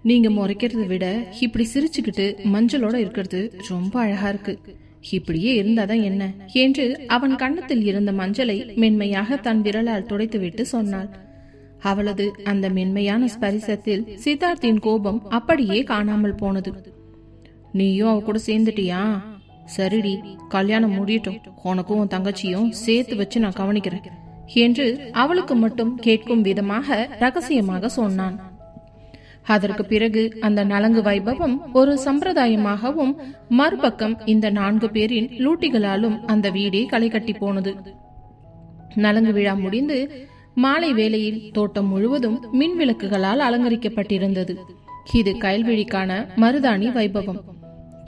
நீங்க முறைக்கிறத விட இப்படி சிரிச்சுக்கிட்டு மஞ்சளோட இருக்கிறது ரொம்ப அழகா இருக்கு. இப்படியே இருந்தாதான் என்ன என்று அவன் கன்னத்தில் இருந்த மஞ்சளை மென்மையாக தன் விரலால் துடைத்துவிட்டு சொன்னாள். அவளது அந்த மென்மையான ஸ்பரிசத்தில் சித்தார்த்தின் கோபம் அப்படியே காணாமல் போனது. நீயும் அவ கூட சேர்ந்துட்டியா? சரிடி, கல்யாணம் முடியட்டும், உனக்கும் உன் தங்கச்சியும் சேர்த்து வச்சு நான் கவனிக்கிறேன் என்று அவளுக்கு மட்டும் கேட்கும் விதமாக ரகசியமாக சொன்னான். அதற்கு பிறகு அந்த நலங்கு வைபவம் ஒரு சம்பிரதாயமாகவும், மறுபக்கம் இந்த 4 பேரின் லூட்டிகளாலும் அந்த வீடே களை கட்டி போனது. நலங்கு விழா முடிந்து மாலை வேளையில் தோட்டம் முழுவதும் மின் விளக்குகளால் அலங்கரிக்கப்பட்டிருந்தது. இது கயல்விழிக்கான மருதாணி வைபவம்.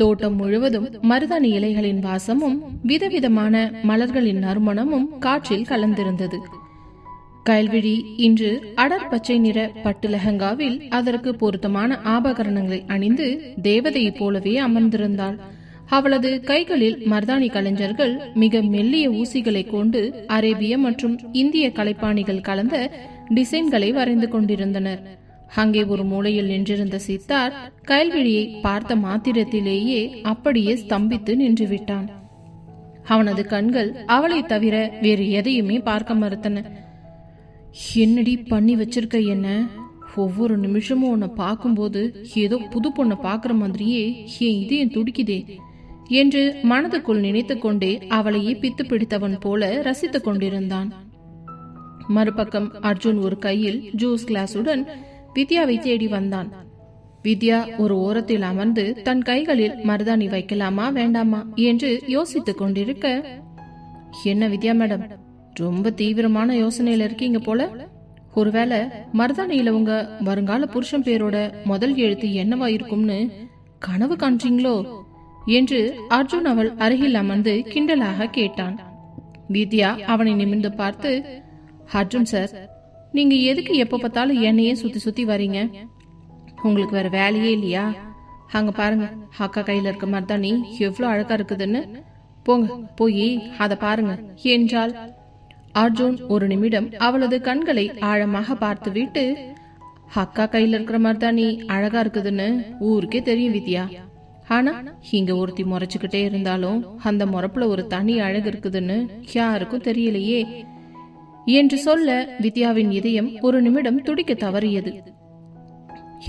தோட்டம் முழுவதும் மருதாணி இலைகளின் வாசமும் விதவிதமான மலர்களின் நறுமணமும் காற்றில் கலந்திருந்தது. கயல்விழி இன்று அடர் பச்சை நிற பட்டு லெஹங்காவில் அதற்கு பொருத்தமான ஆபரணங்களை அணிந்து தேவதையைப் போலவே அமர்ந்திருந்தாள். அவளது கைகளில் மருதாணி கலைஞர்கள் மிக மெல்லிய ஊசிகளை கொண்டு அரேபிய மற்றும் இந்திய கலைப்பாணிகள் கலந்த டிசைன்களை வரைந்து கொண்டிருந்தனர். அங்கே ஒரு மூலையில் நின்றிருந்த சித்தார் கயல்விழியை பார்த்த மாத்திரத்திலேயே அப்படியே ஸ்தம்பித்து நின்று விட்டான். அவனது கண்கள் அவளை தவிர வேறு எதையுமே பார்க்க மறுத்தன. என்னடி பண்ணி வச்சிருக்க? என்ன ஒவ்வொரு நிமிஷமும் உன்னை பார்க்கும்போது ஏதோ புது பொண்ணை பார்க்குற மாதிரியே என் இதயம் துடிக்குதே என்று மனதுக்குள் நினைத்து கொண்டே அவளையே பித்து பிடித்தவன் போல ரசித்துக் கொண்டிருந்தான். மறுபக்கம் அர்ஜுன் ஒரு கையில் ஜூஸ் கிளாஸுடன் வித்யாவை தேடி வந்தான். வித்யா ஒரு ஓரத்தில் அமர்ந்து தன் கைகளில் மருதாணி வைக்கலாமா வேண்டாமா என்று யோசித்துக் கொண்டிருக்க, என்ன வித்யா மேடம், ரொம்ப தீவிரமான யோசனையில இருக்கீங்க போல. ஒருவேளை மருதாணியில உங்க வருங்கால புருஷன் பேரோட முதல் எழுத்து என்னவா இருக்கும்னு கனவு காண்றீங்களோ என்று அர்ஜுன் அவள் அருகில் அமர்ந்து கிண்டலாக கேட்டான். வித்யா அவனை நிமிர்ந்து பார்த்து, அர்ஜுன் சார், நீங்க எதுக்கு எப்ப பார்த்தாலும் என்னையே சுத்தி சுத்தி வரீங்க? உங்களுக்கு வேற வேலையே இல்லையா? அங்க பாருங்க, அக்கா கையில இருக்க மருதாணி எவ்வளவு அழகா இருக்குதுன்னு. போங்க, போய் அத பாருங்க என்றாள். அர்ஜுன் ஒரு நிமிடம் அவளது கண்களை ஆழமாக பார்த்துவிட்டு, அக்கா கையில இருக்கிற மருதாணி அழகா இருக்குதுன்னு ஊருக்கே தெரியும் வித்யா. ஆனா இங்க ஒருத்தி முறைச்சுக்கிட்டே இருந்தாலும் அந்த முறப்புல ஒரு தனி அழகு இருக்குதுன்னு யாருக்கும் தெரியலையே என்று சொல்ல வித்யாவின் இதயம் ஒரு நிமிடம் துடிக்க தவறியது.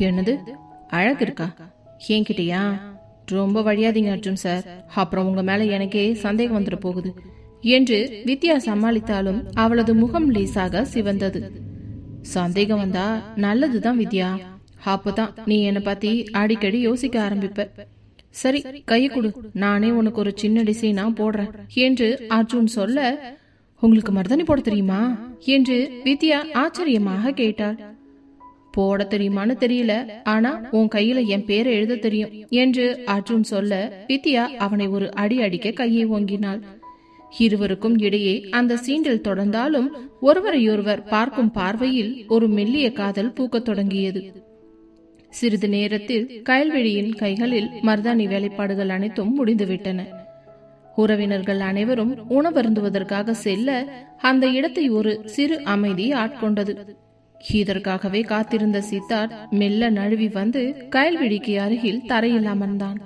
என்னது, அழகு இருக்கா? என்கிட்டயா? ரொம்ப வழியாதீங்க அர்ஜுன் சார், அப்புறம் உங்க மேல எனக்கே சந்தேகம் வந்துட போகுது என்று வித்யா சமாளித்தாலும் அவளது முகம் லேசாக சிவந்தது. சந்தேகம் வந்தா நல்லதுதான் வித்யா, அப்பதான் நீ என்னை பத்தி அடிக்கடி யோசிக்க ஆரம்பிப்ப. சரி, கையை கொடு, நானே உனக்கு ஒரு சின்ன டிசைனா போடுறேன் என்று அர்ஜுன் சொல்ல, உங்களுக்கு மருதாணி போட தெரியுமா என்று வித்யா ஆச்சரியமாக கேட்டாள். போட தெரியுமான்னு தெரியல, ஆனா உன் கையில என் பேரை எழுத தெரியும் என்று அர்ஜுன் சொல்ல வித்யா அவனை ஒரு அடி அடிக்க கையை ஓங்கினாள். இருவருக்கும் இடையே அந்த சீண்டில் தொடர்ந்தாலும் ஒருவரையொருவர் பார்க்கும் பார்வையில் ஒரு மெல்லிய காதல் பூக்கத் தொடங்கியது. சிறிது நேரத்தில் கயல்விழியின் கைகளில் மருதாணி வேலைப்பாடுகள் அனைத்தும் முடிந்துவிட்டன. உறவினர்கள் அனைவரும் உணவருந்துவதற்காக செல்ல அந்த இடத்தை ஒரு சிறு அமைதி ஆட்கொண்டது. இதற்காகவே காத்திருந்த சித்தார்த் மெல்ல நழுவி வந்து கயல்விழிக்கு அருகில் தரையில் அமர்ந்தான்.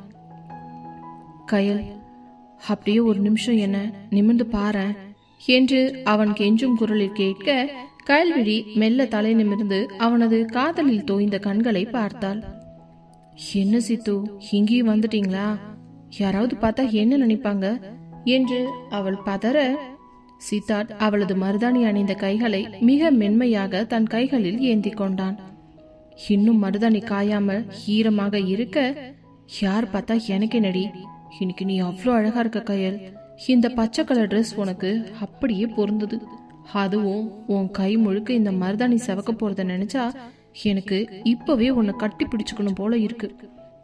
கயல், அப்படியே ஒரு நிமிஷம் என்ன நிமிர்ந்து பாரு என்று அவன் கெஞ்சும் குரலில் கேட்க, கயல்விழி மெல்ல தலை நிமிர்ந்து அவனது காதலில் தோய்ந்த கண்களை பார்த்தாள். என்ன சித்து, இங்கேயும் வந்துட்டீங்களா? யாராவது பார்த்தா என்ன நினைப்பாங்க என்று அவள் பதற, சித்தார்த் அவளது மருதாணி அணிந்த கைகளை மிக மென்மையாக தன் கைகளில் ஏந்தி கொண்டான். இன்னும் மருதாணி காயாமல் ஈரமாக இருக்க, யார் பார்த்தா எனக்கு நடி, இன்னைக்கு நீ அவ்வளோ அழகா இருக்க கயல், இந்த பச்சை கலர் ட்ரெஸ் உனக்கு அப்படியே பொருந்தது. அதுவும் உன் கை முழுக்க இந்த மருதாணி செவக்க போறத நினைச்சா எனக்கு இப்பவே உன்னை கட்டி பிடிச்சுக்கணும் போல இருக்கு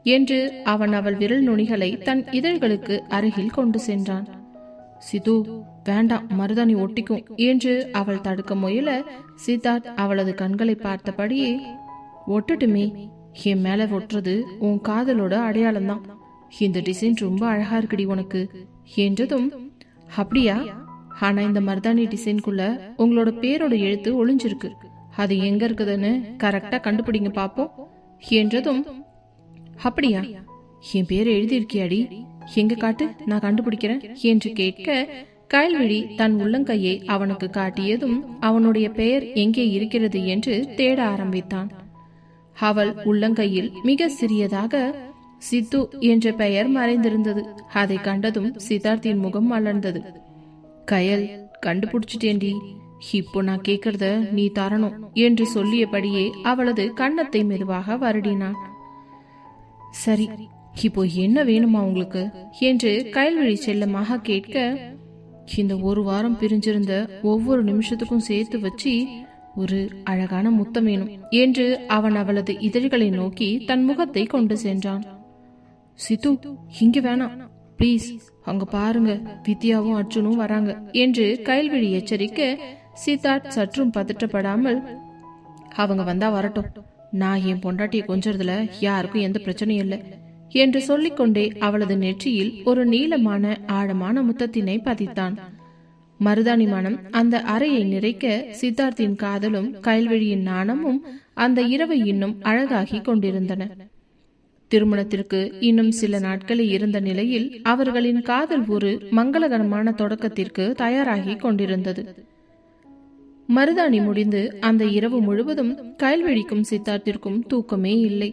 என்று அவன் அவள் விரல் நுனிகளை தன் இதழ்களுக்கு அருகில் கொண்டு சென்றான். சிது, வேண்டாம், மருதாணி ஒட்டிக்கும் என்று அவள் தடுக்க முயல, சித்தார்த் அவளது கண்களை பார்த்தபடியே, ஒட்டட்டுமே, என் மேல ஒட்டுறது உன் காதலோட அடையாளம் தான். இந்த டிசைன் ரொம்ப அழகா இருக்குடி உனக்கு என்றதும், அப்படியா? ஆனா இந்த மருதாணி டிசைன்குள்ள உங்களோட பேரோட எழுத்து ஒளிஞ்சிருக்கு, அது எங்க இருக்குதுன்னு கரெக்டா கண்டுபிடிங்க பாப்போம் என்றதும், அப்படியா, என் பேரை எழுதியிருக்கியாடி, எங்க காட்டு, நான் கண்டுபிடிக்கிறேன் என்று கேட்க கயல்விழி தன் உள்ளங்கையை அவனுக்கு காட்டியதும் அவனுடைய பெயர் எங்கே இருக்கிறது என்று தேட ஆரம்பித்தான். அவள் உள்ளங்கையில் மிக சிறியதாக சித்து என்ற பெயர் மறைந்திருந்தது. அதை கண்டதும் சித்தார்த்தின் முகம் மலர்ந்தது. கயல், கண்டுபிடிச்சிட்டேண்டி, இப்போ நான் கேட்கறத நீ தரணும் என்று சொல்லியபடியே அவளது கன்னத்தை மெதுவாக வருடினான். சரி, இப்போ என்ன வேணுமா உங்களுக்கு என்று கயல்விழி செல்லமாக கேட்க, இந்த ஒரு வாரம் பிரிஞ்சிருந்த ஒவ்வொரு நிமிஷத்துக்கும் சேர்த்து வச்சு ஒரு அழகான முத்தம் வேணும் என்று அவன் அவளது இதழ்களை நோக்கி தன் முகத்தை கொண்டு சென்றான். சித்து, இங்க வேணாம் பிளீஸ், அங்க பாருங்க, வித்யாவும் அர்ஜுனும் வராங்க என்று கயல்விழி எச்சரிக்க சித்தார்த் சற்றும் பதற்றப்படாமல், அவங்க வந்தா வரட்டும், நான் என் பொண்டாட்டியை கொஞ்சறதுல யாருக்கும் எந்த பிரச்சனையும் இல்லை என்று சொல்லிக்கொண்டே அவளது நெற்றியில் ஒரு நீளமான ஆழமான முத்தத்தினை பதித்தான். மருதாணி மனம் அந்த அறையை நிறைக்க சித்தார்த்தின் காதலும் கயல்விழியின் நாணமும் அந்த இரவை இன்னும் அழகாகி கொண்டிருந்தன. திருமணத்திற்கு இன்னும் சில நாட்களே இருந்த நிலையில் அவர்களின் காதல் ஒரு மங்களகரமான தொடக்கத்திற்கு தயாராகி கொண்டிருந்தது. மருதாணி முடிந்து அந்த இரவு முழுவதும் கயல்விழிக்கும் சித்தார்த்திற்கும் தூக்கமே இல்லை.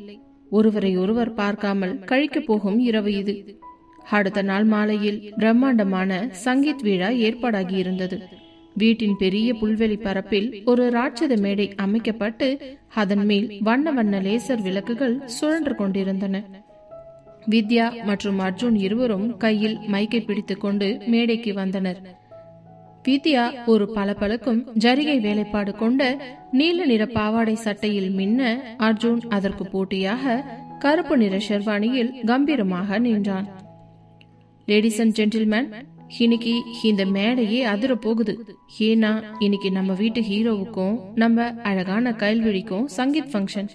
ஒருவரை ஒருவர் பார்க்காமல் கழிக்க போகும் இரவு இது. அடுத்த நாள் மாலையில் பிரம்மாண்டமான சங்கீத் விழா ஏற்பாடாகி இருந்தது. வீட்டின் பெரிய புல்வெளி பரப்பில் ஒரு ராட்சத மேடை அமைக்கப்பட்டு அதன் மேல் வண்ண வண்ண லேசர் விளக்குகள் சுழன்று கொண்டிருந்தன. வித்யா மற்றும் அர்ஜுன் இருவரும் கையில் மைக்கை பிடித்துக் கொண்டு மேடைக்கு வந்தனர். வித்யா ஒரு பளபளக்கும் ஜரிகை வேலைப்பாடு கொண்ட நீல நிற பாவாடை சட்டையில் மின்ன, அர்ஜுன் அதற்கு போட்டியாக கருப்பு நிற ஷெர்வானியில் கம்பீரமாக நின்றான். லேடிஸ் அண்ட் ஜென்டில்மேன், இன்னைக்கு இந்த மேடையே அதிர போகுது. ஏன்னா இன்னைக்கு நம்ம வீட்டு ஹீரோவுக்கும் நம்ம அழகான கயல்விழிக்கும் சங்கீத் ஃபங்க்ஷன்.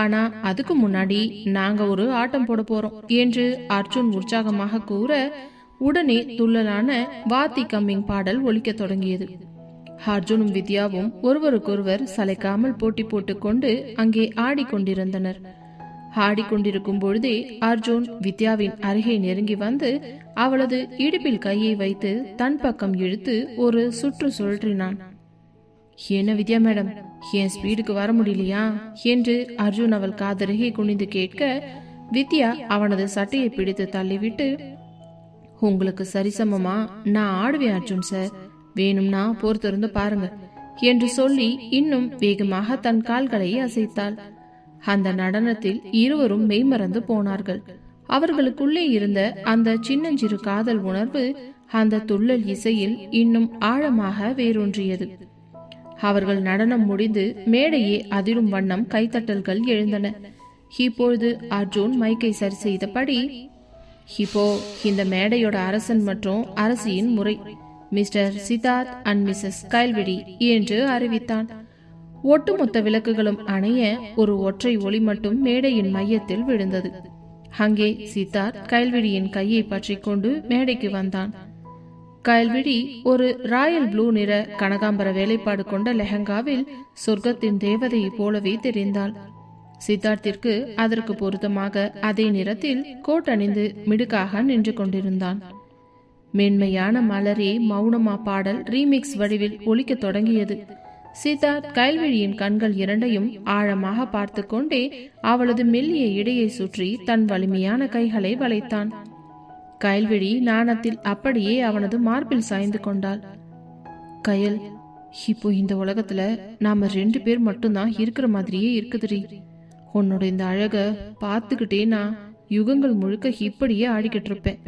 ஆனா அதுக்கு முன்னாடி நாங்க ஒரு ஆட்டம் போட போறோம் என்று அர்ஜுன் உற்சாகமாக கூற, உடனே துள்ளலான வாத்தி கம்மிங் பாடல் ஒலிக்க தொடங்கியது. அர்ஜுனும் வித்யாவும் ஒருவருக்கொருவர் சளைக்காமல் போட்டி போட்டுக்கொண்டு அங்கே ஆடிக்கொண்டிருந்தனர். ஆடிக்கொண்டிருக்கும் பொழுதே அர்ஜுன் வித்யாவின் அருகே நெருங்கி வந்து அவளது இடுப்பில் கையை வைத்து தன் பக்கம் இழுத்து ஒரு சுற்று சுழற்றினான். என்ன வித்யா மேடம், என் ஸ்பீடுக்கு வர முடியலையா என்று அர்ஜுன் அவள் காதருகே குனிந்து கேட்க, வித்யா அவனது சட்டையை பிடித்து தள்ளிவிட்டு, உங்களுக்கு சரிசமமா நான் ஆடுவேன் அர்ஜுன் சார், வேணும்னா பொறுத்திருந்து பாருங்க என்று சொல்லி இன்னும் வேகமாக தன் கால்களை அசைத்தாள். அந்த நடனத்தில் இருவரும் மெய்மறந்து போனார்கள். அவர்களுக்குள்ளே இருந்த அந்த சின்னஞ்சிறு காதல் உணர்வு அந்த துள்ளல் இசையில் இன்னும் ஆழமாக வேரூன்றியது. அவர்கள் நடனம் முடிந்து மேடையே அதிரும் வண்ணம் கைத்தட்டல்கள் எழுந்தன. இப்பொழுது அர்ஜுன் மைக்கை சரி செய்தபடி, இப்போ இந்த மேடையோட அரசன் மற்றும் அரசியின் முறை mister Siddharth and missus Kayalvizhi என்று அறிவித்தான். ஒட்டுமொத்த விளக்குகளும் அணைய ஒரு ஒற்றை ஒளி மட்டும் மேடையின் மையத்தில் விழுந்தது. அங்கே சித்தார்த் கயல்விழியின் கையை பற்றி கொண்டு மேடைக்கு வந்தான். கயல்விழி ஒரு ராயல் ப்ளூ நிற கனகாம்பர வேலைப்பாடு கொண்ட லெஹங்காவில் சொர்க்கத்தின் தேவதையை போலவே தெரிந்தாள். சித்தார்த்திற்கு அதற்கு பொருத்தமாக அதே நிறத்தில் கோட் அணிந்து மிடுக்காக நின்று கொண்டிருந்தான். மென்மையான மலரே மௌனமா பாடல் ரீமிக்ஸ் வடிவில் ஒலிக்க தொடங்கியது. சித்தார்த் கயல்விழியின் கண்கள் இரண்டையும் ஆழமாக பார்த்து கொண்டே அவளது மெல்லிய இடையை சுற்றி தன் வலிமையான கைகளை வளைத்தான். கயல்விழி நாணத்தில் அப்படியே அவனது மார்பில் சாய்ந்து கொண்டாள். கயல், இப்போ இந்த உலகத்துல நாம 2 பேர் மட்டும்தான் இருக்கிற மாதிரியே இருக்குதுரி. உன்னோட இந்த அழக பார்த்துக்கிட்டே நான் யுகங்கள் முழுக்க இப்படியே ஆடிக்கிட்டு இருப்பேன்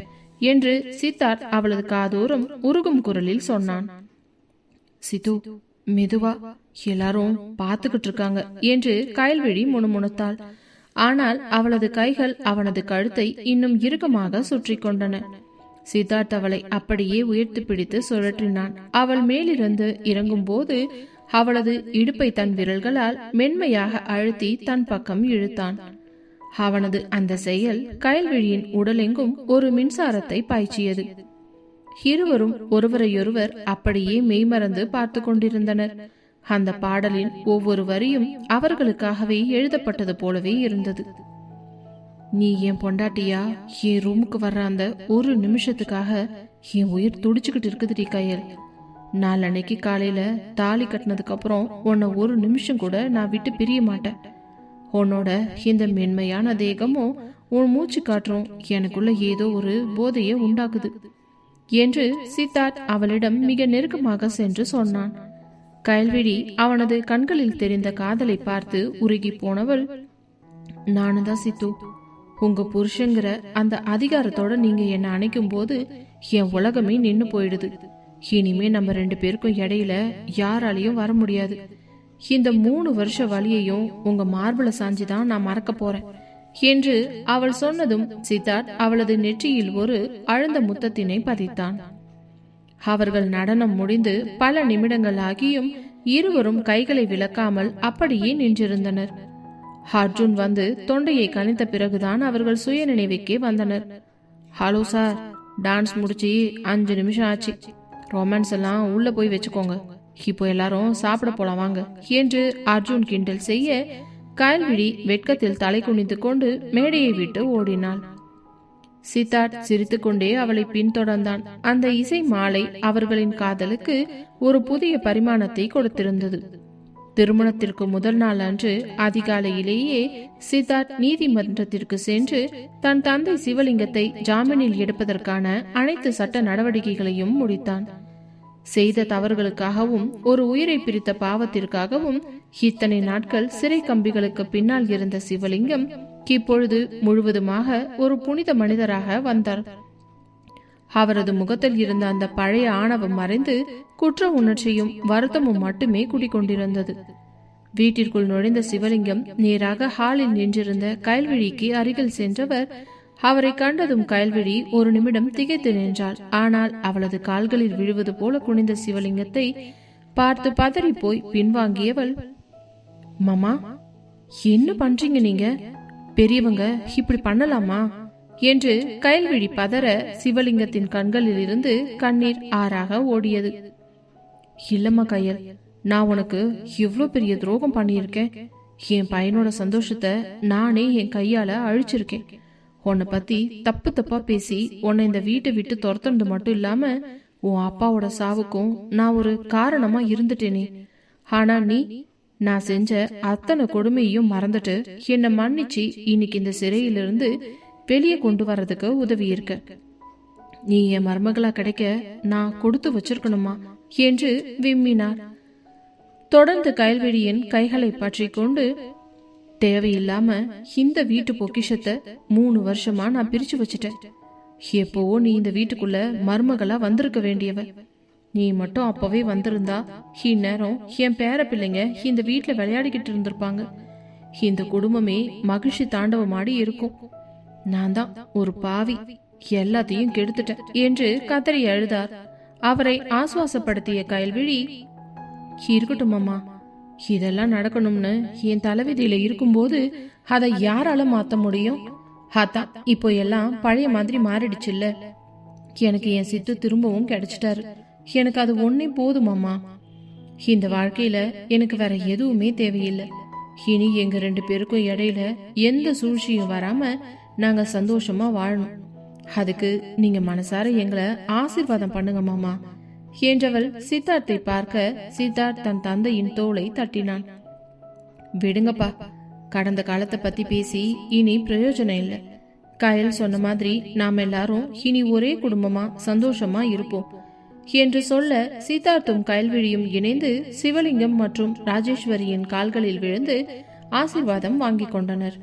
என்று சித்தார்த் அவளது காதோறும் உருகும் குரலில் சொன்னான். சித்து, மெதுவா, எல்லாரும் பார்த்துக்கிட்டு இருக்காங்க என்று கயல்விழி முணுமுணுத்தாள். ஆனால் அவளது கைகள் அவனது கழுத்தை இன்னும் இறுக்கமாக சுற்றி கொண்டன. சித்தார்த் அவளை அப்படியே உயர்த்தி பிடித்து சுழற்றினான். அவள் மேலிருந்து இறங்கும் போது அவளது இடுப்பை தன் விரல்களால் மென்மையாக அழுத்தி தன் பக்கம் இழுத்தான். அவனது அந்த செயல் கயல்விழியின் உடலெங்கும் ஒரு மின்சாரத்தை பாய்ச்சியது. இருவரும் ஒருவரையொருவர் அப்படியே மெய்மறந்து பார்த்து கொண்டிருந்தனர். அந்த பாடலின் ஒவ்வொரு வரியும் அவர்களுக்காகவே எழுதப்பட்டது போலவே இருந்தது. நீ என் பொண்டாட்டியா, என் ரூமுக்கு வர்ற அந்த ஒரு நிமிஷத்துக்காக என் உயிர் துடிச்சுக்கிட்டு இருக்குதுடி கயல். நாளன்னைக்கு காலையில தாலி கட்டினதுக்கு அப்புறம் உன்னை ஒரு நிமிஷம் கூட நான் விட்டு பிரிய மாட்டேன். உன்னோட இந்த மென்மையான தேகமும் உன் மூச்சு காற்றும் எனக்குள்ள ஏதோ ஒரு போதையை உண்டாக்குது என்று சித்தார்த் அவளிடம் மிக நெருக்கமாக சென்று சொன்னான். கயல்விழி அவனது கண்களில் தெரிந்த காதலை பார்த்து உருகி போனவள், நானும் தான் சித்து, உங்க புருஷங்கிற அந்த அதிகாரத்தோட நீங்க என்ன அணைக்கும் போது என் உலகமே நின்னு போயிடுது. இனிமே நம்ம 2 பேருக்கும் இடையில யாராலையும் வர முடியாது. இந்த 3 வருஷ வழியையும் உங்க மார்பள சாஞ்சிதான் நான் மறக்க போறேன் என்று அவள் சொன்னதும் சித்தார்த் அவளது நெற்றியில் ஒரு அழுந்த முத்தத்தினை பதித்தான். அவர்கள் நடனம் முடிந்து பல நிமிடங்கள் ஆகியும் இருவரும் கைகளை விலக்காமல் அப்படியே நின்றிருந்தனர். அர்ஜுன் வந்து தொண்டையை கணித்த பிறகுதான் அவர்கள் சுய நினைவுக்கே வந்தனர். ஹலோ சார், டான்ஸ் முடிச்சு 5 நிமிஷம் ஆச்சு. ரொமான்ஸ் எல்லாம் உள்ள போய் வச்சுக்கோங்க. இப்போ எல்லாரும் சாப்பிட போலாம் வாங்க என்று அர்ஜுன் கிண்டல் செய்ய கயல்விழி வெட்கத்தில் தலை குனிந்து கொண்டு மேடையை விட்டு ஓடினாள். சித்தார்த் சிரித்துக்கொண்டே அவளை பின்தொடர்ந்தான். அந்த இசை மாலை அவர்களின் காதலுக்கு ஒரு புதிய பரிமாணத்தை கொடுத்திருந்தது. திருமணத்திற்கு முதல் நாள் அன்று அதிகாலையிலேயே சித்தார்த் நீதிமன்றத்திற்கு சென்று தன் தந்தை சிவலிங்கத்தை ஜாமீனில் எடுப்பதற்கான அனைத்து சட்ட நடவடிக்கைகளையும் முடித்தான். செய்த தவறுகளுக்காகவும் ஒரு உயிரை பிரித்த பாவத்திற்காகவும் இத்தனை நாட்கள் சிறை கம்பிகளுக்கு பின்னால் இருந்த சிவலிங்கம் இப்பொழுது முழுவதுமாக ஒரு புனித மனிதராக வந்தார். அவரது முகத்தில் இருந்த அந்த பழைய ஆணவம் மறைந்து குற்ற உணர்ச்சியும் வருத்தமும் மட்டுமே குடிக்கொண்டிருந்தது. வீட்டிற்குள் நுழைந்த சிவலிங்கம் நேராக ஹாலில் நின்றிருந்த கயல்விழிக்கு அருகில் சென்றவர் அவரை கண்டதும் கயல்விழி ஒரு நிமிடம் திகைத்து நின்றாள். ஆனால் அவளது கால்களில் விழுவது போல குனிந்த சிவலிங்கத்தை பார்த்து பதறி போய் பின்வாங்கியவள், மாமா என்ன பண்றீங்க நீங்க? பெரியவங்க இப்படி பண்ணலாமா என்று கயல்விழி பதற சிவலிங்கத்தின் கண்களில் இருந்து கண்ணீர் ஆறாக ஓடியது. இல்லம்மா கயல், நான் உனக்கு எவ்வளவு பெரிய துரோகம் பண்ணியிருக்கேன். என் பையனோட சந்தோஷத்தை நானே என் கையால அழிச்சிருக்கேன். உன்னை பத்தி தப்பு தப்பா பேசி உன்னை இந்த வீட்டை விட்டு துரத்துனது மட்டும் இல்லாம உன் அப்பாவோட சாவுக்கும் நான் ஒரு காரணமா இருந்துட்டேனே. ஆனா நீ நான் செஞ்ச அத்தனை கொடுமையையும் மறந்துட்டு என்னை மன்னிச்சு இன்னைக்கு இந்த சிறையிலிருந்து வெளியே கொண்டு வர்றதுக்கு உதவி இருக்க. நீ என் மருமகளா கிடைக்க நான் கொடுத்து வச்சிருக்கணுமா என்று விம்மினார். தொடர்ந்து கயல்விழியின் கைகளை பற்றி கொண்டு, தேவையில்லாம இந்த வீட்டு பொக்கிஷத்தை 3 வருஷமா நான் பிரிச்சு வச்சுட்டேன். எப்போவோ நீ இந்த வீட்டுக்குள்ள மருமகளா வந்திருக்க வேண்டியவ. நீ மட்டும் அப்பவே வந்திருந்தா இந்நேரம் என் பேர பிள்ளைங்க இந்த வீட்டுல விளையாடிக்கிட்டு இருந்திருப்பாங்க. இந்த குடும்பமே மகிழ்ச்சி தாண்டவமாடி இருக்கும். நான் தான் ஒரு பாவி, எல்லாத்தையும் கெடுத்துட்டேன் என்று கதறி அழுதார். அவரை ஆசுவாசப்படுத்திய கயல்விழி, இருக்கட்டும் அம்மா, இதெல்லாம் நடக்கணும்னு என் தலைவிதியில இருக்கும்போது அதை யாரால மாத்த முடியும்? அதான் இப்போ எல்லாம் பழைய மாதிரி மாறிடுச்சுல்ல. எனக்கு என் சித்து திரும்பவும் கிடைச்சிட்டாரு. எனக்கு அது ஒன்னே போதுமாம்மா. இந்த வாழ்க்கையில எனக்கு வேற எதுவுமே தேவையில்லை. இனி எங்க 2 பேருக்கும் இடையில எந்த சூழ்ச்சியும் வராம நாங்க சந்தோஷமா வாழணும். அதுக்கு நீங்க மனசார எங்களை ஆசீர்வாதம் பண்ணுங்க மாமா என்றவள் சித்தார்த்தை பார்க்க சித்தார்த் தன் தந்தையின் தோளை தட்டினான். விடுங்கப்பா, கடந்த காலத்தை பத்தி பேசி இனி பிரயோஜனம் இல்லை. கயல் சொன்ன மாதிரி நாம் எல்லாரும் இனி ஒரே குடும்பமா சந்தோஷமா இருப்போம் என்று சொல்ல சித்தார்த்தும் கயல்விழியும் இணைந்து சிவலிங்கம் மற்றும் ராஜேஸ்வரியின் கால்களில் விழுந்து ஆசீர்வாதம் வாங்கி கொண்டனர்.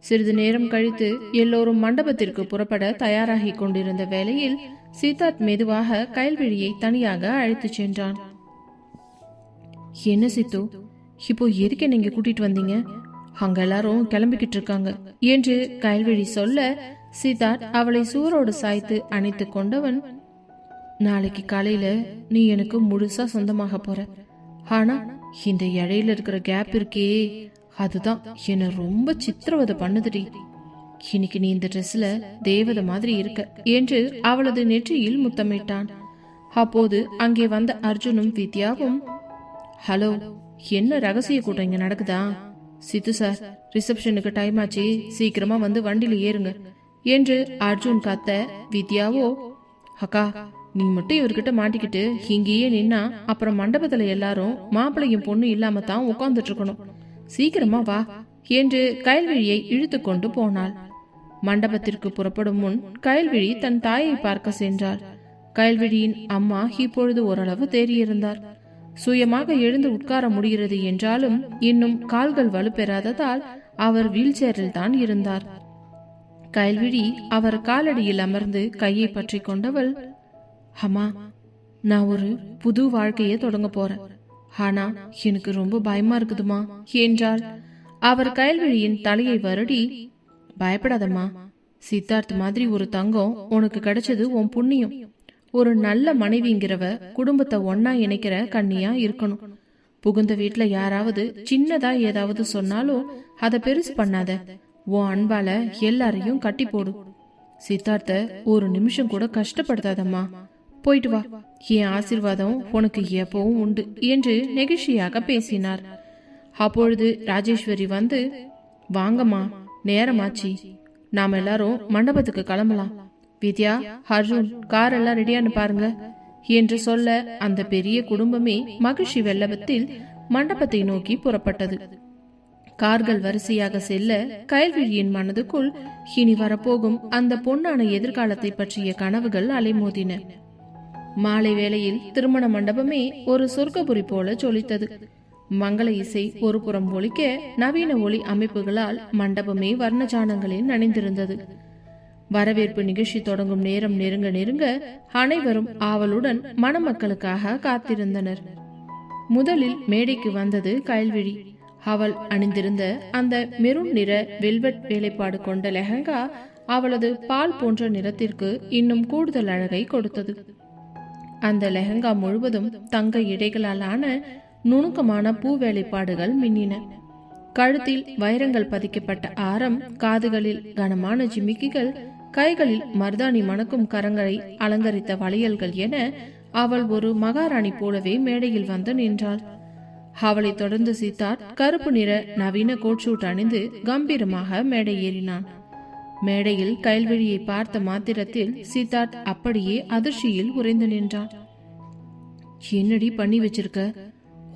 சிறிது நேரம் கழித்து எல்லோரும் மண்டபத்திற்கு புறப்பட தயாராகி கொண்டிருந்த வேளையில் சித்தார்த் மெதுவாக கயல்விழியை தனியாக அழைத்துச் சென்றான். என்ன சித்து, இப்போ எதுக்கு நீங்க கூட்டிட்டு வந்தீங்க? அங்க எல்லாரும் கிளம்பிக்கிட்டு இருக்காங்க என்று கயல்விழி சொல்ல சித்தார்த் அவளை சூரோடு சாய்த்து அணைத்து கொண்டவன், நாளைக்கு காலையில நீ எனக்கு முழுசா சொந்தமாக போற. ஆனா இந்த இடையில இருக்கிற கேப் இருக்கே, அதுதான் என்ன ரொம்ப சித்திரவதை பண்ணுதுடி. இன்னைக்கு நீ இந்த ட்ரெஸ்ல தேவதை மாதிரி இருக்க என்று அவளது நெற்றியில் முத்தமிட்டான். அப்போது அங்கே வந்த அர்ஜுனும் வித்யாவும், ஹலோ, என்ன ரகசிய கூட்டம் இங்க நடக்குதா? சித்து சார், ரிசப்ஷனுக்கு டைம் ஆச்சு, சீக்கிரமா வந்து வண்டியில ஏறுங்க என்று அர்ஜுன் கத்த, வித்யாவோ, அக்கா நீ மட்டும் இவர்கிட்ட மாட்டிக்கிட்டு இங்கேயே நின்னா அப்புறம் மண்டபத்துல எல்லாரும் மாப்பிள்ளையும் பொண்ணு இல்லாம தான் உட்கார்ந்துட்டு இருக்கணும். சீக்கிரமா வா என்று கயல்விழியை இழுத்து கொண்டு போனாள். மண்டபத்திற்கு புறப்படும் முன் கயல்விழி தன் தாயை பார்க்க சென்றாள். கயல்விழியின் அம்மா இப்பொழுது ஓரளவு தேறியிருந்தார். சுயமாக எழுந்து உட்கார முடிகிறது என்றாலும் இன்னும் கால்கள் வலுப்பெறாததால் அவர் வீல் சேரில் தான் இருந்தார். கயல்விழி அவர் காலடியில் அமர்ந்து கையை பற்றி கொண்டவள், அம்மா, நான் ஒரு புது வாழ்க்கையை தொடங்க போறேன். ஆனா எனக்கு ரொம்ப பயமா இருக்குதுமா என்றாள். அவர் கயல்விழியின் தலையை வருடி, பயப்படாதம்மா, சித்தார்த் மாதிரி ஒரு தங்கம் உனக்கு கிடைச்சது உன் புண்ணியம். ஒரு நல்ல மனைவிங்கிறவ குடும்பத்தை ஒன்னா இணைக்கிற கண்ணியா இருக்கணும். புகுந்த வீட்டுல யாராவது சின்னதா ஏதாவது சொன்னாலும் அதை பெருசு பண்ணாத. உன் அன்பால எல்லாரையும் கட்டி போடு. சித்தார்த்த ஒரு நிமிஷம் கூட கஷ்டப்படுத்தாதம்மா. போயிட்டு வா, என் ஆசீர்வாதம் உனக்கு எப்பவும் உண்டு என்று நெகிழ்ச்சியாக பேசினார். அப்பொழுது ராஜேஸ்வரி வந்து, வாங்கம்மா, நேரமாச்சி, நாம எல்லாரும் மண்டபத்துக்கு கிளம்பலாம். வித்யா, அர்ஜுன், கார் எல்லாம் ரெடியானு பாருங்க என்று சொல்ல அந்த பெரிய குடும்பமே மகிழ்ச்சி வெள்ளவத்தில் மண்டபத்தை நோக்கி புறப்பட்டது. கார்கள் வரிசையாக செல்ல கயல்விழியின் மனதுக்குள் இனி வரப்போகும் அந்த பொன்னான எதிர்காலத்தை பற்றிய கனவுகள் அலைமோதின. மாலை வேளையில் திருமண மண்டபமே ஒரு சொர்க்கபுரி போல ஜொலித்தது. மங்கள இசை ஒரு புறம் ஒலிக்க, நவீன ஒளி அமைப்புகளால் மண்டபமே வர்ணஜானங்களில் நனைந்திருந்தது. வரவேற்பு நிகழ்ச்சி தொடங்கும் நேரம் நெருங்க நெருங்க அனைவரும் ஆவலுடன் மணமக்களுக்காக காத்திருந்தனர். முதலில் மேடைக்கு வந்தது கயல்விழி. அவள் அணிந்திருந்த அந்த மெரூன் நிற வெல்வெட் வேலைப்பாடு கொண்ட லெஹங்கா அவளது பால் போன்ற நிறத்திற்கு இன்னும் கூடுதல் அழகை கொடுத்தது. அந்த லெஹங்கா முழுவதும் தங்க இடைகளாலான நுணுக்கமான பூ வேலைப்பாடுகள் மின்னின. கழுத்தில் வைரங்கள் பதிக்கப்பட்ட ஆரம், காதுகளில் கனமான ஜிமிக்கிகள், கைகளில் மர்தானி மணக்கும் கரங்களை அலங்கரித்த வளையல்கள் என அவள் ஒரு மகாராணி போலவே மேடையில் வந்து நின்றாள். அவளை தொடர்ந்து சித்தார்த் கருப்பு நிற நவீன கோட்சூட் அணிந்து கம்பீரமாக மேடை ஏறினான். மேடையில் கயல்விழியை பார்த்த மாத்திரத்தில் சித்தார்த் அப்படியே அதிர்ச்சியில் உறைந்து நின்றான். என்னடி பண்ணி வச்சிருக்க?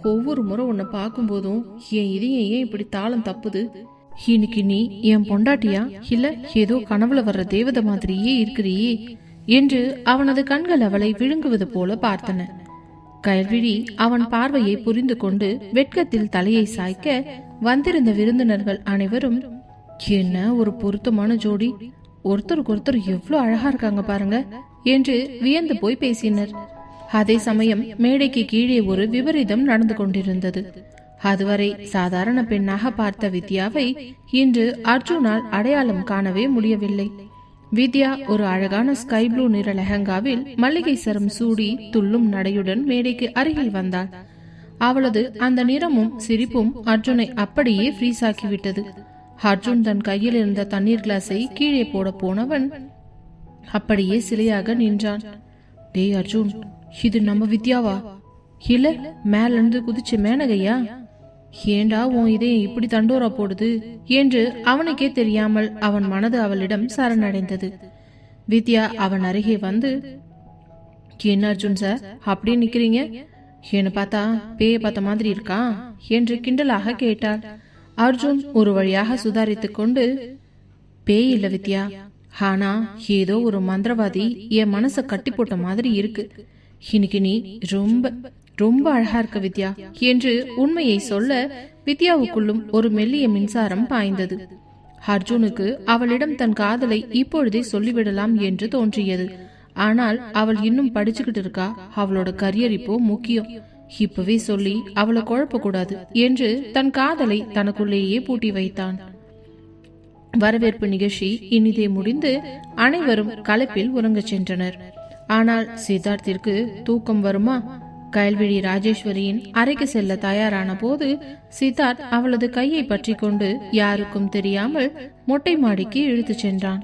ஒவ்வொரு முறை உன்னை பார்க்கும் போதும் என் இதயம் ஏன் இப்படி தாளம் தப்புது? இன்னைக்கு நீ என் பொண்டாட்டியா இல்ல ஏதோ கனவுல வர்ற தேவதை மாதிரியே இருக்கிறியே என்று அவனது கண்கள் அவளை விழுங்குவது போல பார்த்தன. கயல்விழி அவன் பார்வையை புரிந்து கொண்டு வெட்கத்தில் தலையை சாய்க்க, வந்திருந்த விருந்தினர்கள் அனைவரும், என்ன ஒரு பொருத்தமான ஜோடி, ஒருத்தருக்கு ஒருத்தர் எவ்வளவு அழகா இருக்காங்க பாருங்க என்று வியந்து போய் பேசினர். அதே சமயம் மேடைக்கு கீழே ஒரு விபரீதம் நடந்து கொண்டிருந்தது. அதுவரை சாதாரண பெண்ணாக பார்த்த வித்யாவை இன்று அர்ஜுனால் அடையாளம் காணவே முடியவில்லை. வித்யா ஒரு அழகான ஸ்கை ப்ளூ நிற லெஹங்காவில் மல்லிகை சரம் சூடி துள்ளும் நடையுடன் மேடைக்கு அருகில் வந்தாள். அவளது அந்த நிறமும் சிரிப்பும் அர்ஜுனை அப்படியே ஃப்ரீஸ் ஆக்கிவிட்டது. அர்ஜுன் தன் கையில் இருந்த தண்ணீர் கிளாஸை கீழே போட போனவன் அப்படியே சிலையாக நின்றான். டேய் அர்ஜுன், இது நம்ம வித்யாவா? இல்ல மேல இருந்து குதிச்ச மேனகையா? ஏண்டா உன் இதயம் இப்படி தண்டோரா போடுது என்று அவனுக்கே தெரியாமல் அவன் மனது அவளிடம் சரணடைந்தது. வித்யா அவன் அருகே வந்து, என்ன அர்ஜுன் சார் அப்படி நிக்கிறீங்க? என்ன பார்த்தா பேய பார்த்த மாதிரி இருக்கா என்று கிண்டலாக கேட்டாள். அர்ஜுன் ஒரு வழியாக சுதாரித்துக் கொண்டு, பேய் இல்ல வித்யா, ஆனா ஏதோ ஒரு மந்திரவாதி என் மனச கட்டி போட்ட மாதிரி இருக்கு. இன்னைக்கு நீ ரொம்ப ரொம்ப அழகா இருக்க வித்யா என்று உண்மையை சொல்ல வித்யாவுக்குள்ளும் ஒரு மெல்லிய மின்சாரம் பாய்ந்தது. அர்ஜுனுக்கு அவளிடம் தன் காதலை இப்பொழுதே சொல்லிவிடலாம் என்று தோன்றியது. ஆனால் அவள் இன்னும் படிச்சுக்கிட்டு இருக்கா, அவளோட கரியர் இப்போ முக்கியம், இப்பவே சொல்லி அவளை குழப்ப கூடாது என்று தன் காதலை தனக்குள்ளேயே பூட்டி வைத்தான். வரவேற்பு நிகழ்ச்சி இனிதே முடிந்து அனைவரும் களைப்பில் உறங்கச் சென்றனர். ஆனால் சித்தார்த்திற்கு தூக்கம் வருமா? கயல்விழி ராஜேஸ்வரியின் அறைக்கு செல்ல தயாரான போது சித்தார்த் அவளது கையை பற்றி கொண்டு யாருக்கும் தெரியாமல் மொட்டை மாடிக்கு இழுத்து சென்றான்.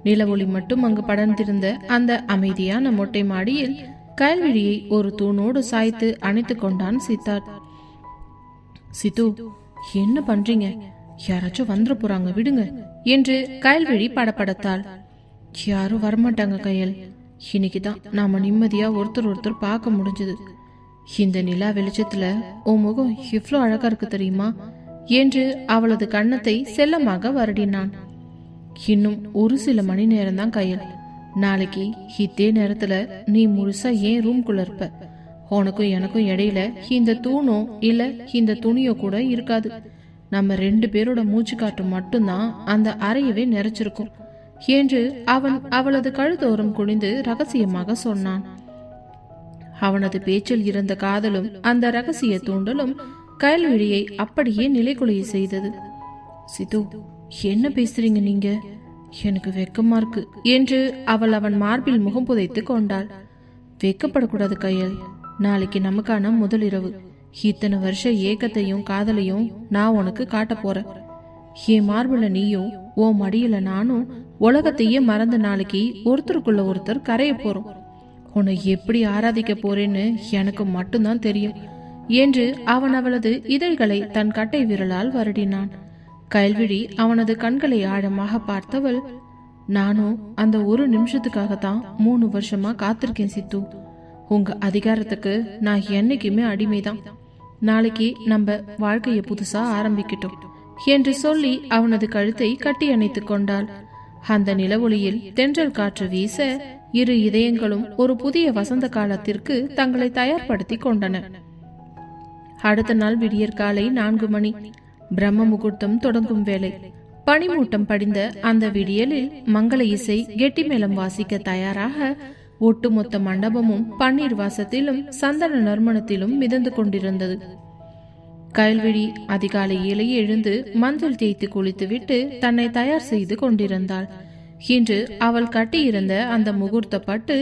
நிலவொளி மட்டும் அங்கு படர்ந்திருந்த அந்த அமைதியான மொட்டை மாடியில் கயல்விழியை ஒரு தூணோடு சாய்த்து அணைத்து கொண்டான் சித்தார்த். சித்து, என்ன பண்றீங்க? யாராச்சும் வந்துட போறாங்க, விடுங்க என்று கயல்விழி படபடத்தாள். யாரும் வரமாட்டாங்க கயல், இன்னைக்குதான் நாம நிம்மதியா ஒருத்தர் பார்க்க முடிஞ்சது. இந்த நிலா வெளிச்சத்துல உன் முகம் இவ்வளோ அழகா இருக்கு தெரியுமா என்று அவளது கன்னத்தை செல்லமாக வருடினான். இன்னும் ஒரு சில மணி நேரம் தான் கயல். நாளைக்கு இதே நேரத்துல நீ முழுசா ஏன் ரூம்குள்ள இருப்ப. உனக்கும் எனக்கும் இடையில இந்த தூணோ இல்ல இந்த துணியோ கூட இருக்காது. நம்ம 2 பேரோட மூச்சு காற்று மட்டும்தான் அந்த அறையவே நிறைச்சிருக்கும் என்று அவன் அவளது கழுத்தோரம் குனிந்து ரகசியமாக சொன்னான். அவனது பேச்சில் இருந்த காதலும் அந்த ரகசிய தூண்டலும் கயல்விழியை அப்படியே நிலைகுலைய செய்தது. சித்து, என்ன பேசுறீங்க நீங்க? எனக்கு வெக்கமா இருக்கு என்று அவன் மார்பில் முகம் புதைத்து கொண்டாள். வெக்கப்படக்கூடாது கயல், நாளைக்கு நமக்கான முதலிரவு. இத்தனை வருஷ ஏக்கத்தையும் காதலையும் நான் உனக்கு காட்ட போறேன். என் மார்பில நீயும் ஓ மடியில நானும் உலகத்தையே மறந்த நாளைக்கு ஒருத்தருக்குள்ள ஒருத்தர் கரைய போறோம். உன்னை எப்படி ஆராதிக்க போறேன்னு எனக்கு மட்டும்தான் தெரியும் என்று அவன் அவளது இதழ்களை தன் கட்டை விரலால் வருடினான். கயல்விழி அவனது கண்களை ஆழமாக பார்த்தவள், நானும் அந்த ஒரு நிமிஷத்துக்காகத்தான் 3 வருஷமா காத்திருக்கேன் சித்து. உங்க அதிகாரத்துக்கு நான் என்னைக்குமே அடிமைதான். நாளைக்கு நம்ம வாழ்க்கைய புதுசா ஆரம்பிக்கிட்டோம் என்று சொல்லி அவனது கழுத்தை கட்டி அணைத்து கொண்டாள். அந்த நிலவொளியில் தென்றல் காற்று வீச இரு இதயங்களும் ஒரு புதிய வசந்த காலத்திற்கு தங்களை தயார்படுத்தி கொண்டன. அடுத்த நாள் விடியற் காலை 4 மணி. பிரம்ம முகூர்த்தம் தொடங்கும் வேளை. பனிமூட்டம் படிந்த அந்த விடியலில் மங்கள இசை கெட்டி மேளம் வாசிக்க தயாராக ஒட்டுமொத்த மண்டபமும் பன்னீர் வாசத்திலும் சந்தன நறுமணத்திலும் மிதந்து கொண்டிருந்தது. கயல்விழி அதிகாலை 7 எழுந்து மஞ்சள் தேய்த்து குளித்துவிட்டு தன்னை தயார் செய்து கொண்டிருந்தாள். இன்று அவள் கட்டியிருந்த அந்த முகூர்த்த பட்டு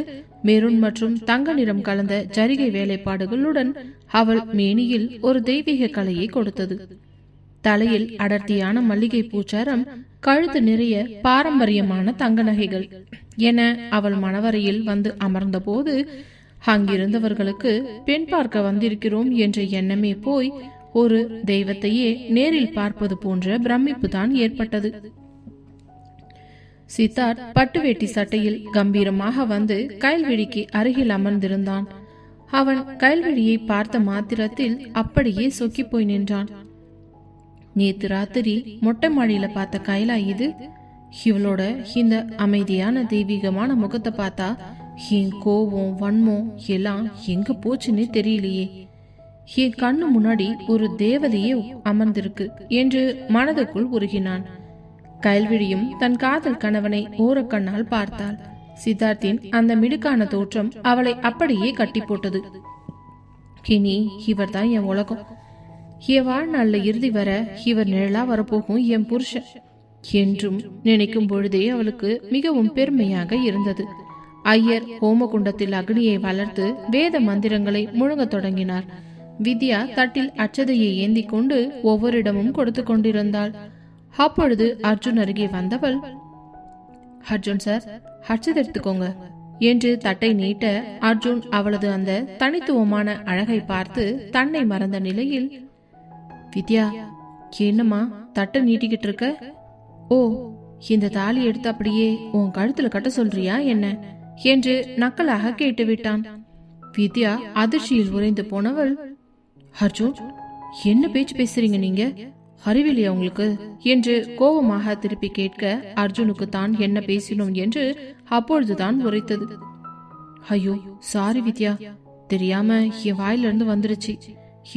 மெரூன் மற்றும் தங்க நிறம் கலந்த ஜரிகை வேலைப்பாடுகளுடன் அவள் மேனியில் ஒரு தெய்வீக கலையை கொடுத்தது. தலையில் அடர்த்தியான மல்லிகை பூச்சாரம், கழுத்து நிறைய பாரம்பரியமான தங்க நகைகள் என அவள் மணவரையில் வந்து அமர்ந்த போது அங்கிருந்தவர்களுக்கு பெண் பார்க்க வந்திருக்கிறோம் என்ற எண்ணமே போய் ஒரு தெய்வத்தையே நேரில் பார்ப்பது போன்ற பிரமிப்பு தான் ஏற்பட்டது. சித்தார்த் பட்டு வேட்டி சட்டையில் கம்பீரமாக வந்து கயல்விழிக்கு அருகில் அமர்ந்திருந்தான். அவன் கயல்விழியை பார்த்த மாத்திரத்தில் அப்படியே சொக்கி போய் நின்றான். நேத்து ராத்திரி மொட்டை மாடியில பார்த்த கயலா இது? இவளோட இந்த அமைதியான தெய்வீகமான முகத்தை பார்த்தா என் கோவம் வன்மம் எல்லாம் எங்க போச்சுன்னு தெரியலையே. என் கண்ணு முன்னாடி ஒரு தேவதையே அமர்ந்திருக்கு என்று மனதுக்குள் உருகினான். கயல்விழியும் தன் காதல் கணவனை ஓரக்கண்ணால் பார்த்தாள். சித்தார்த்தின் அந்த மிடுக்கான தோற்றம் அவளை அப்படியே கட்டி போட்டது. இனி இவர்தான் என் உலகம். என் வாழ்நாள்ல இறுதி வர இவர் நிழலா வரப்போகும் என் புருஷன் என்றும் நினைக்கும் பொழுதே அவளுக்கு மிகவும் பெருமையாக இருந்தது. ஐயர் ஹோமகுண்டத்தில் அக்னியை வளர்த்து வேத மந்திரங்களை முழங்க தொடங்கினார். வித்யா தட்டில் அச்சதையை ஏந்தி கொண்டு ஒவ்வொரு இடமும் கொடுத்து கொண்டிருந்தாள். அப்பொழுது அர்ஜுன் அருகே வந்தவள், அர்ஜுன் சார், அச்சதை எடுத்துக்கோங்க என்று தட்டை நீட்ட அர்ஜுன் அவளது அந்த தனித்துவமான அழகை பார்த்து தன்னை மறந்த நிலையில், வித்யா, என்னம்மா தட்டை நீட்டிக்கிட்டு இருக்க? ஓ, இந்த தாலி எடுத்து அப்படியே உன் கழுத்துல கட்ட சொல்றியா என்ன என்று நக்கலாக கேட்டுவிட்டான். வித்யா அதிர்ச்சியில் உறைந்து போனவள், அர்ஜுன், என்ன பேச்சு பேசுறீங்க நீங்க? அறிவில்லையா உங்களுக்கு என்று கோபமாக திருப்பி கேட்க அர்ஜுனுக்கு தான் என்ன பேசினோம் என்று அப்பொழுதுதான் உரைத்தது. ஐயோ சாரி வித்யா, தெரியாம என் வாயிலிருந்து வந்துருச்சு,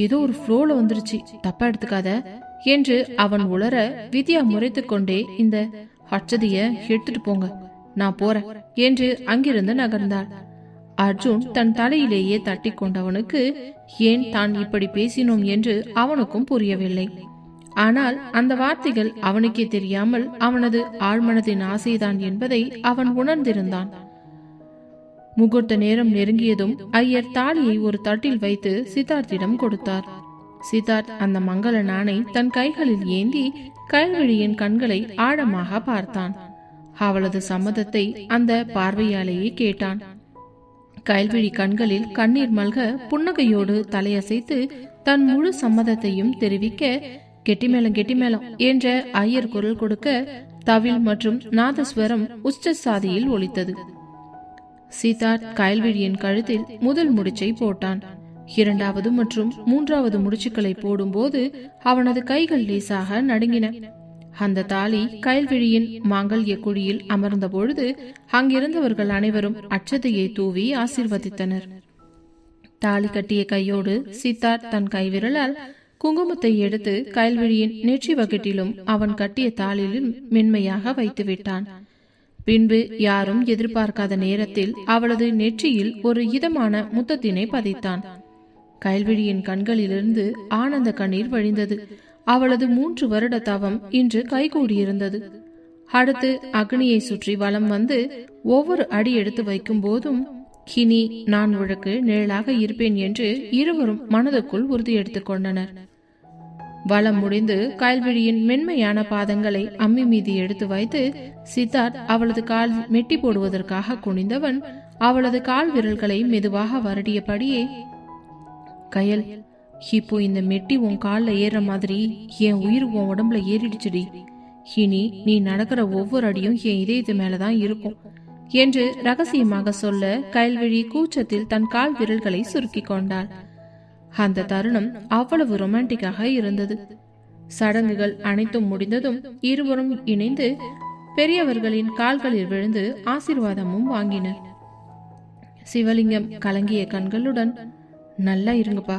ஏதோ ஒரு ஃப்ளோல வந்துருச்சு, தப்பா எடுத்துக்காத என்று அவன் உளர வித்யா முறைத்து கொண்டே, இந்த அச்சதைய எடுத்துட்டு போங்க, நான் போறேன் என்று அங்கிருந்து நகர்ந்தாள். அர்ஜுன் தன் தலையிலேயே தட்டி கொண்டவனுக்கு ஏன் தான் இப்படி பேசினோம் என்று அவனுக்கும் புரியவில்லை. ஆனால் அந்த வார்த்தைகள் அவனுக்கே தெரியாமல் அவனது ஆழ்மனதின் ஆசைதான் என்பதை அவன் உணர்ந்திருந்தான். முகூர்த்த நேரம் நெருங்கியதும் ஐயர் தாலியை ஒரு தட்டில் வைத்து சித்தார்த்திடம் கொடுத்தார். சித்தார்த் அந்த மங்கள நாணை தன் கைகளில் ஏந்தி கயல்விழியின் கண்களை ஆழமாக பார்த்தான். அவளது சம்மதத்தை அந்த பார்வையாலேயே கேட்டான். கயல்விழி கண்களில் கண்ணீர் மல்க புன்னகையோடு தலையசைத்து தன் முழு சம்மதத்தையும் தெரிவிக்க, கெட்டிமேளம் கெட்டிமேளம் என்ற ஐயர் குரல் கொடுக்க தவில் மற்றும் நாதஸ்வரம் உச்ச சாதியில் ஒலித்தது. சித்தார்த் கயல்விழியின் கழுத்தில் முதல் முடிச்சை போட்டான். இரண்டாவது மற்றும் மூன்றாவது முடிச்சுக்களை போடும்போது அவனது கைகள் லேசாக நடுங்கின. அந்த தாலி கயல்விழியின் மாங்கல்ய குழியில் அமர்ந்த பொழுது அங்கிருந்தவர்கள் அனைவரும் அட்சதையை தூவி ஆசீர்வதித்தனர். தாலி கட்டிய கையோடு சித்தார்த் தன் கைவிரலால் குங்குமத்தை எடுத்து கயல்விழியின் நெற்றி வகிட்டிலும் அவன் கட்டிய தாளிலும் மென்மையாக வைத்து விட்டான். பின்பு யாரும் எதிர்பார்க்காத நேரத்தில் அவளது நெற்றியில் ஒரு இதமான முத்தத்தினை பதித்தான். கயல்விழியின் கண்களிலிருந்து ஆனந்த கண்ணீர் வழிந்தது. அவளது 3 வருட தவம் இன்று கைகூடியிருந்தது. அடுத்து அக்னியை சுற்றி வலம் வந்து ஒவ்வொரு அடி எடுத்து வைக்கும் போதும் இனி நான் உனக்கு நிழலாக இருப்பேன் என்று இருவரும் மனதுக்குள் உறுதி எடுத்துக் கொண்டனர். வலம் முடிந்து கயல்விழியின் மென்மையான பாதங்களை அம்மி மீது எடுத்து வைத்து சித்தார்த் அவளது கால் மெட்டி போடுவதற்காக குனிந்தவன் அவளது கால் விரல்களை மெதுவாக வருடியபடியே, கயல், இப்போ இந்த மெட்டி உன் கால்ல ஏற மாதிரி என் உயிர் உன் உடம்புல ஏறிடுச்சுடி. இனி நீ நடக்கிற ஒவ்வொரு அடியும் என் இதயத்து மேலதான் இருக்கும் என்று ரகசியமாக சொல்ல கயல்விழி கூச்சத்தில் தன் கால் விரல்களை சுருக்கி கொண்டாள். அந்த தருணம் அவ்வளவு ரொமான்டிக்காக இருந்தது. சடங்குகள் அனைத்தும் முடிந்ததும் இருவரும் இணைந்து பெரியவர்களின் கால்களில் விழுந்து ஆசீர்வாதமும் வாங்கினர். சிவலிங்கம் கலங்கிய கண்களுடன், நல்லா இருங்கப்பா,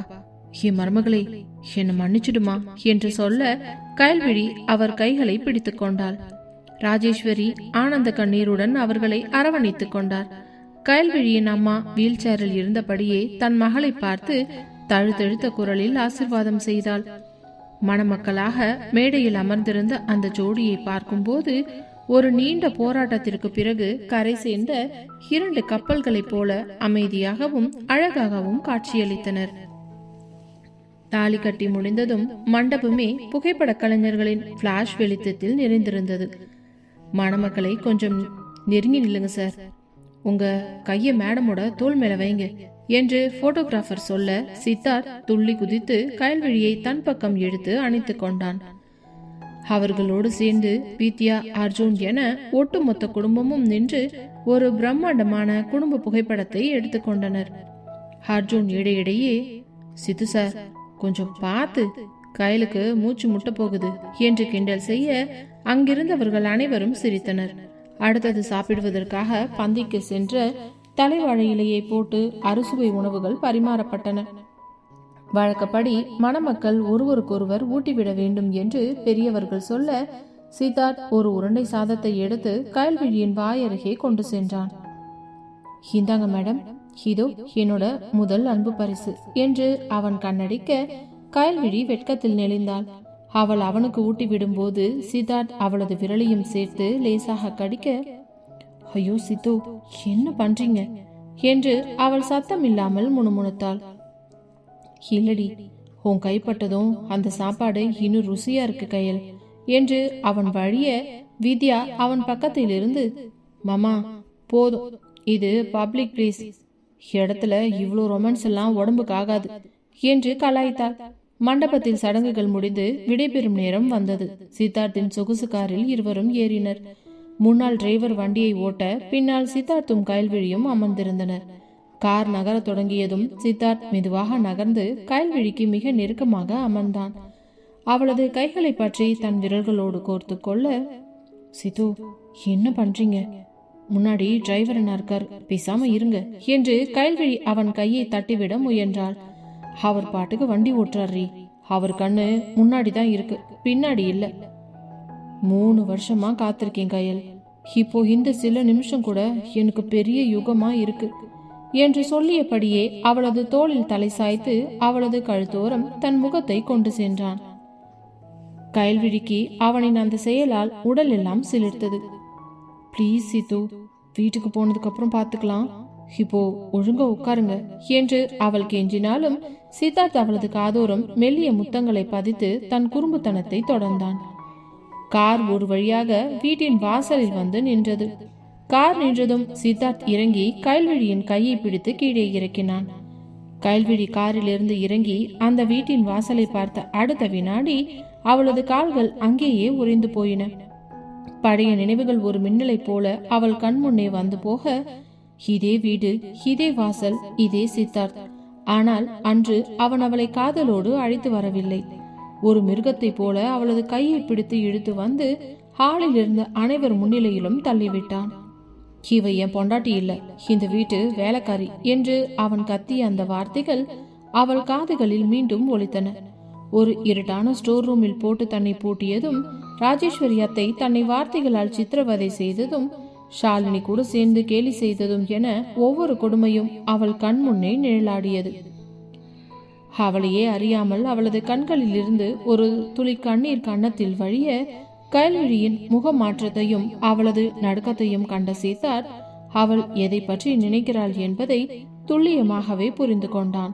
என் மருமகளை என்ன மன்னிச்சிடுமா என்று சொல்ல கயல்விழி அவர் கைகளை பிடித்துக் கொண்டாள். ராஜேஸ்வரி ஆனந்த கண்ணீருடன் அவர்களை அரவணைத்துக் கொண்டார். கயல்விழியின் அம்மா வீல் சேரில் இருந்தபடியே தன் மகளை பார்த்து தழுத்தெழுத்த குரலில் ஆசீர்வாதம் செய்தாள். மணமக்களாக மேடையில் அமர்ந்திருந்த அந்த ஜோடியை பார்க்கும்போது ஒரு நீண்ட போராட்டத்திற்கு பிறகு கரை சேர்ந்த 2 கப்பல்களைப் போல அமைதியாகவும் அழகாகவும் காட்சியளித்தனர். தாலி கட்டி முடிந்ததும் மண்டபமே புகைப்பட கலைஞர்களின் பிளாஷ் வெளிச்சத்தில் நிறைந்திருந்தது. மணமக்களை கொஞ்சம் நெருங்கி நில்லுங்க சார், உங்க கைய மேடமோட தோள் மேல வைங்க என்று போட்டோகிராஃபர் சொல்ல சித்தார்த் துள்ளி குதித்து கயல்விழியை தன் பக்கம் எடுத்து அணைத்துக் கொண்டான். அவர்களோடு சேர்ந்து வித்யா, அர்ஜுன் என ஒட்டுமொத்த குடும்பமும் நின்று ஒரு பிரம்மாண்டமான குடும்ப புகைப்படத்தை எடுத்துக்கொண்டனர். அர்ஜுன் இடையிடையே, சித்து சார் கொஞ்சம் பார்த்து, கயலுக்கு மூச்சு முட்ட போகுது என்று கிண்டல் செய்ய அங்கிருந்தவர்கள் அனைவரும் சிரித்தனர். அடுத்தது சாப்பிடுவதற்காக பந்திக்கு சென்ற தலைவாழை இலையை போட்டு அறுசுவை உணவுகள் பரிமாறப்பட்டன. வழக்கப்படி மணமக்கள் ஒருவருக்கொருவர் ஊட்டிவிட வேண்டும் என்று பெரியவர்கள் சொல்ல சித்தார்த் ஒரு உருண்டை சாதத்தை எடுத்து கயல்விழியின் வாயருகே கொண்டு சென்றான். இந்தாங்க மேடம், இதோ என்னோட முதல் அன்பு பரிசு என்று அவன் கண்ணடிக்க கயல்விழி வெட்கத்தில் நெளிந்தாள். அவள் அவனுக்கு ஊட்டி விடும்போது சித்தார்த் அவளது விரலையும் சேர்த்து லேசாக கடிக்க, ஐயோ சித்து, என்ன பண்றீங்க என்று அவள் சத்தம் இல்லாமல் முணுமுணுத்தாள். இல்லடி, உன் கைப்பட்டதும் அந்த சாப்பாடு இன்னும் ருசியா இருக்கு கயல் என்று அவன் வழிய வித்யா அவன் பக்கத்தில் இருந்து, மாமா போதும், இது பப்ளிக் பிளேஸ், இடத்துல இவ்வளோ ரொமான்ஸ் எல்லாம் உடம்புக்கு ஆகாது என்று கலாய்த்தாள். மண்டபத்தில் சடங்குகள் முடிந்து விடைபெறும் நேரம் வந்தது. சித்தார்த்தின் சொகுசு காரில் இருவரும் ஏறினர். முன்னாள் டிரைவர் வண்டியை ஓட்ட பின்னால் சித்தார்த்தும் கயல்விழியும் அமர்ந்திருந்தனர். கார் நகர தொடங்கியதும் சித்தார்த் மெதுவாக நகர்ந்து கயல்விழிக்கு மிக நெருக்கமாக அமர்ந்தான். அவளது கைகளை பற்றி தன் விரல்களோடு கோர்த்து கொள்ள, சித்து என்ன பண்றீங்க, முன்னாடி டிரைவர் என்ன இருக்கார், பேசாம இருங்க என்று கயல்விழி அவன் கையை தட்டிவிட முயன்றாள். அவர் பாட்டுக்கு வண்டி ஓட்டுறாரு, அவர் கண்ணு முன்னாடிதான் இருக்கு, பின்னாடி இல்ல. 3 வருஷமா காத்திருக்கேன் கயல், இப்போ இந்த சில நிமிஷம் கூட எனக்கு பெரிய யுகமா இருக்கு என்று சொல்லியபடியே அவளது தோளில் தலை சாய்த்து அவளது கழுத்தோரம் தன் முகத்தை கொண்டு சென்றான். கயல்விழிக்கு அவனின் அந்த செயலால் உடல் எல்லாம் சிலிர்த்தது. பிளீஸ் சித்து, வீட்டுக்கு போனதுக்கு அப்புறம் பாத்துக்கலாம், இப்போ ஒழுங்கா உட்காருங்க என்று அவள் கெஞ்சினாலும் சித்தார்த் அவளது காதோரம் மெல்லிய முத்தங்களை பதித்து தன் குறும்புத்தனத்தை தொடர்ந்தான். கார் ஒரு வழியாக வீட்டின் வாசலில் வந்து நின்றது. கார் நின்றதும் சித்தார்த் இறங்கி கயல்விழியின் கையை பிடித்து கீழே இறக்கினான். கயல்விழி காரிலிருந்து இறங்கி அந்த வீட்டின் வாசலை பார்த்த அடுத்த வினாடி அவளது கால்கள் அங்கேயே உறைந்து போயின. பழைய நினைவுகள் ஒரு மின்னலை போல அவள் கண் முன்னே வந்து போக, இதே வீடு, இதே வாசல், இதே சித்தார்த். ஆனால் அன்று அவன் அவளை காதலோடு அழைத்து வரவில்லை. ஒரு மிருகத்தை போல அவளது கையை பிடித்து இழுத்து வந்து ஹாலில் இருந்த அனைவர் முன்னிலையிலும் தள்ளிவிட்டான். இவ என் பொண்டாட்டி இல்ல, இந்த வீட்டு வேலைக்காரி என்று அவன் கத்திய அந்த வார்த்தைகள் அவள் காதுகளில் மீண்டும் ஒலித்தன. ஒரு இருட்டான ஸ்டோர் ரூமில் போட்டு தன்னை பூட்டியதும், ராஜேஸ்வரி அத்தை தன்னை வார்த்தைகளால் சித்திரவதை செய்ததும், ஷாலினி கூட சேர்ந்து கேலி செய்ததும் என ஒவ்வொரு கொடுமையும் அவள் கண் முன்னே நிழலாடியது. அவளையே அறியாமல் அவளது கண்களில் இருந்து ஒரு துளி கண்ணீர் கன்னத்தில் வழிய கயல்விழியின் முக மாற்றத்தையும் அவளது நடுக்கத்தையும் கண்ட சித்தார்த் அவள் எதை பற்றி நினைக்கிறாள் என்பதை துல்லியமாகவே புரிந்து கொண்டான்.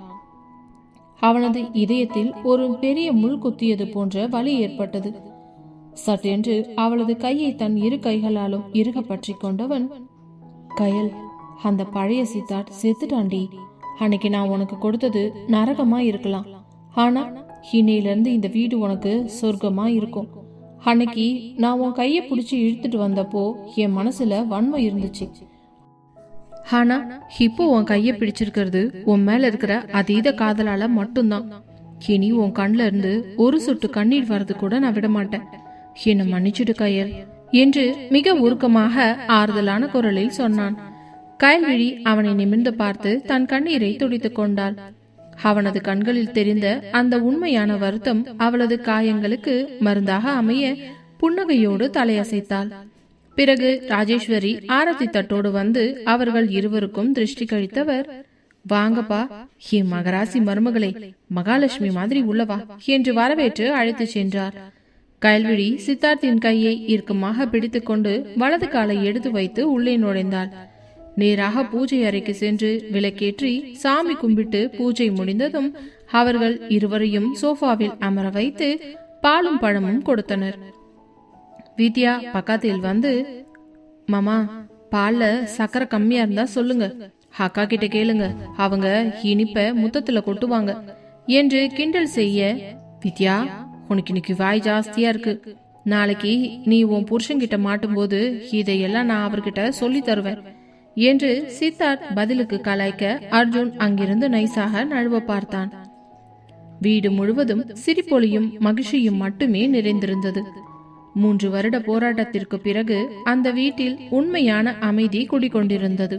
அவனது இதயத்தில் ஒரு பெரிய முள் குத்தியது போன்ற வலி ஏற்பட்டது. சட்டென்று அவளது கையை தன் இரு கைகளாலும் இறுக பற்றி கொண்டவன், கயல், அந்த பழைய சித்தார்த் செத்துட்டாண்டி. அன்னைக்கு நான் உனக்கு கொடுத்தது நரகமா இருக்கலாம், ஆனா இன்னையிலிருந்து இந்த வீடு உனக்கு சொர்க்கமா இருக்கும். அன்னைக்கு நான் உன் கையை பிடிச்சி இழுத்துட்டு வந்தப்போ என் மனசுல வன்மை இருந்துச்சு. ஆனா இப்போ உன் கையை பிடிச்சிருக்கிறது உன் மேல இருக்கிற அதீத காதலால மட்டும்தான். இனி உன் கண்ல இருந்து ஒரு சொட்டு கண்ணீர் வர்றது கூட நான் விட மாட்டேன். என்ன மன்னிச்சுடு கயல் என்று மிக உருக்கமாக ஆறுதலான குரலில் சொன்னான். கயல்விழி அவனை நிமிர்ந்து பார்த்து தன் கண்ணீரை துடித்துக் கொண்டாள். அவனது கண்களில் தெரிந்த அந்த உண்மையான வருத்தம் அவளது காயங்களுக்கு மருந்தாக அமைய புன்னகையோடு தலையசைத்தாள். பிறகு ராஜேஸ்வரி ஆரத்தி தட்டோடு வந்து அவர்கள் இருவருக்கும் திருஷ்டி கழித்தவர், வாங்கப்பா, என் மகராசி மருமகளை, மகாலட்சுமி மாதிரி உள்ளவா என்று வரவேற்று அழைத்து சென்றார். கயல்விழி சித்தார்த்தின் கையை இறுக்கமாக பிடித்துக்கொண்டு வலது காலை எடுத்து வைத்து உள்ளே நுழைந்தாள். நேராக பூஜை அறைக்கு சென்று விளக்கேற்றி சாமி கும்பிட்டு பூஜை முடிந்ததும் அவர்கள் இருவரையும் சோஃபாவில் அமர வைத்து பாலும் பழமும் கொடுத்தனர். வித்யா பக்கத்தில் வந்து, மாமா, பால்ல சக்கரை கம்மியா இருந்தா சொல்லுங்க, அக்கா கிட்ட கேளுங்க, அவங்க இனிப்ப முத்தத்துல கொட்டுவாங்க என்று கிண்டல் செய்ய, வித்யா, உனக்கு இன்னைக்கு வாய் ஜாஸ்தியா இருக்கு. நாளைக்கு நீ உன் புருஷன்கிட்ட மாட்டும் போது இதையெல்லாம் நான் அவர்கிட்ட சொல்லி தருவேன் என்று சித்தார்த் பதிலுக்கு கலாய்க்க அர்ஜுன் அங்கிருந்து நைசாக நழுவ பார்த்தான். வீடு முழுவதும் சிரிப்பொலியும் மகிழ்ச்சியும் மட்டுமே நிறைந்திருந்தது. 3 வருட போராட்டத்திற்கு பிறகு அந்த வீட்டில் உண்மையான அமைதி குடிகொண்டிருந்தது.